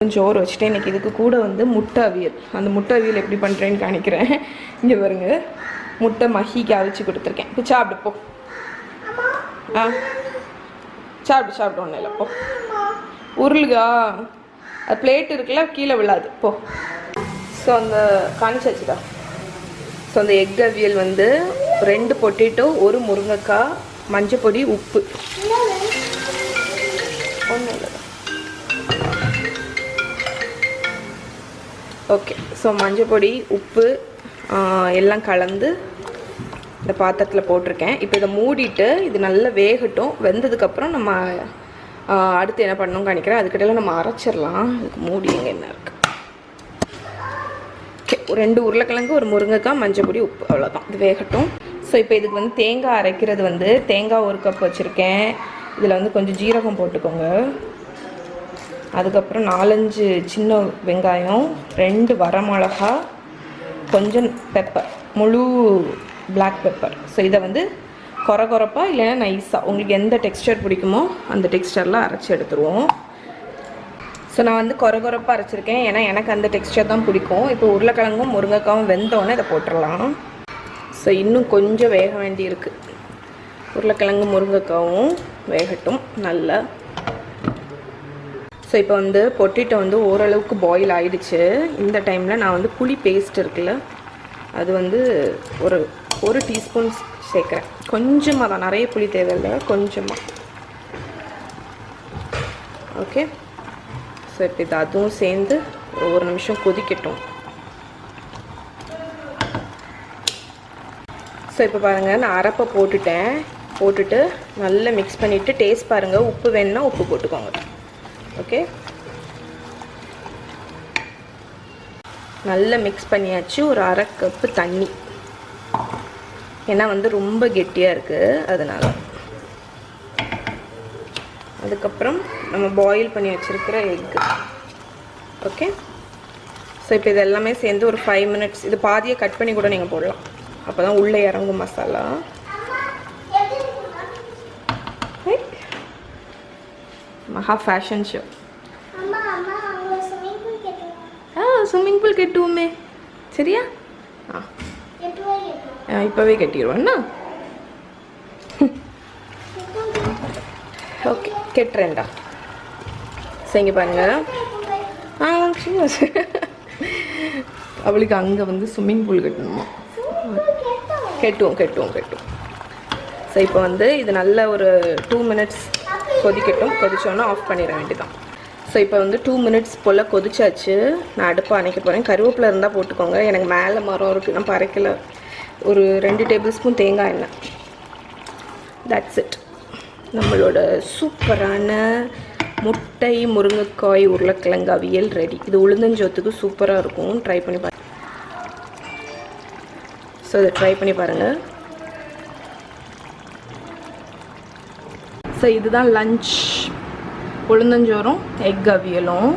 சோறு வச்சுட்டு இன்றைக்கி இதுக்கு கூட வந்து முட்டை அவியல். அந்த முட்டை அவியல் எப்படி பண்ணுறேன்னு காணிக்கிறேன். இங்கே பாருங்க, முட்டை மஹிக்கு அவிச்சு கொடுத்துருக்கேன். இப்போ சாப்பிடு போ. சாப்பிடு ஒன்றும் இல்லை போ. உருளுகா அது பிளேட் இருக்குல்ல, கீழே விழாது போ. ஸோ அந்த காணிச்சாச்சுடா. ஸோ அந்த எக் அவியல் வந்து 2 பொட்டேட்டோ, 1 முருங்கைக்காய், மஞ்சள் பொடி, உப்பு. ஒன்றும் இல்லை. ஓகே. ஸோ மஞ்சள் பொடி, உப்பு எல்லாம் கலந்து இந்த பாத்திரத்தில் போட்டிருக்கேன். இப்போ இதை மூடிட்டு இது நல்லா வேகட்டும். வெந்ததுக்கப்புறம் நம்ம அடுத்து என்ன பண்ணணும்னு காணிக்கிறேன். அதுக்கிட்டலாம் நம்ம அரைச்சிடலாம். இதுக்கு மூடி எங்கே என்ன இருக்குது. ஓகே, 2 உருளைக்கிழங்கு, 1 முருங்கைக்காய், மஞ்சள் பொடி, உப்பு, அவ்வளோதான். இது வேகட்டும். ஸோ இப்போ இதுக்கு வந்து தேங்காய் அரைக்கிறது வந்து தேங்காய் 1 கப் வச்சுருக்கேன். இதில் வந்து கொஞ்சம் ஜீரகம் போட்டுக்கோங்க. அதுக்கப்புறம் 4-5 சின்ன வெங்காயம், 2 வரமிளகா, கொஞ்சம் பெப்பர், முழு பிளாக் பெப்பர். ஸோ இதை வந்து கொரப்பாக இல்லைன்னா நைஸாக உங்களுக்கு எந்த டெக்ஸ்டர் பிடிக்குமோ அந்த டெக்ஸ்டரில் அரைச்சி எடுத்துருவோம். ஸோ நான் வந்து கொரப்பாக அரைச்சிருக்கேன், ஏன்னா எனக்கு அந்த டெக்ஸ்டர் தான் பிடிக்கும். இப்போ உருளைக்கிழங்கும் முருங்கைக்காவும் வெந்தோடனே இதை போட்டுடலாம். ஸோ இன்னும் கொஞ்சம் வேக வேண்டி இருக்குது. உருளைக்கிழங்கு முருங்கைக்காவும் வேகட்டும் நல்லா. ஸோ இப்போ வந்து பொட்டேட்டோ வந்து ஓரளவுக்கு பாயில் ஆகிடுச்சு. இந்த டைமில் நான் வந்து புளி பேஸ்ட் இருக்குல்ல, அது வந்து ஒரு டீஸ்பூன் சேர்க்குறேன். கொஞ்சமாக தான், நிறைய புளி தேவையில்லை, கொஞ்சமாக. ஓகே. ஸோ இப்போ இது அதுவும் சேர்ந்து 1 நிமிஷம் கொதிக்கட்டும். ஸோ இப்போ பாருங்கள், நான் அரைப்பை போட்டுட்டு நல்லா மிக்ஸ் பண்ணிவிட்டு டேஸ்ட் பாருங்கள். உப்பு வேணுன்னா உப்பு போட்டுக்கோங்க. ஓகே, நல்லா மிக்ஸ் பண்ணியாச்சு. ஒரு 1/2 கப்பு தண்ணி, ஏன்னா வந்து ரொம்ப கெட்டியாக இருக்குது அதனால். அதுக்கப்புறம் நம்ம பாயில் பண்ணி வச்சுருக்கிற எக்கு. ஓகே. ஸோ இப்போ இது எல்லாமே சேர்ந்து ஒரு 5 மினிட்ஸ், இது பாதியை கட் பண்ணி கூட நீங்கள் போடலாம், அப்போ தான் உள்ளே இறங்கும் மசாலா. மகா ஃபேஷன் ஷோ. ஸ்விம்மிங் பூல் கட்டுவோமே, சரியா? இப்போவே கட்டிடுவோண்ணா. ஓகே, கட்டுறேன்டா. சரிங்க பாருங்க. அவளுக்கு அங்கே வந்து ஸ்விம்மிங் பூல் கட்டணுமா? கட்டுவோம். ஸோ இப்போ வந்து இது நல்ல ஒரு 2 மினிட்ஸ் கொதிக்கட்டும். கொதிச்சோன்னா ஆஃப் பண்ணிட வேண்டியதான். ஸோ இப்போ வந்து 2 மினிட்ஸ் போல் கொதிச்சாச்சு. நான் அடுப்பை அணைக்க போகிறேன். கருவேப்பிலை இருந்தால் போட்டுக்கோங்க, எனக்கு மேலே மரம் இருக்குது, நான் பறைக்கல. ஒரு 2 டேபிள் ஸ்பூன் தேங்காய் எண்ணெய். That's it. நம்மளோட சூப்பரான முட்டை, முருங்கைக்காய், உருளைக்கிழங்கு அவியல் ரெடி. இது உளுந்தஞ்சோத்துக்கு சூப்பராக இருக்கும். ட்ரை பண்ணி பாருங்கள். ஸோ இதை ட்ரை பண்ணி பாருங்கள். ஸோ இதுதான் லஞ்ச். உளுந்தஞ்சோறும் எக் அவியலும்.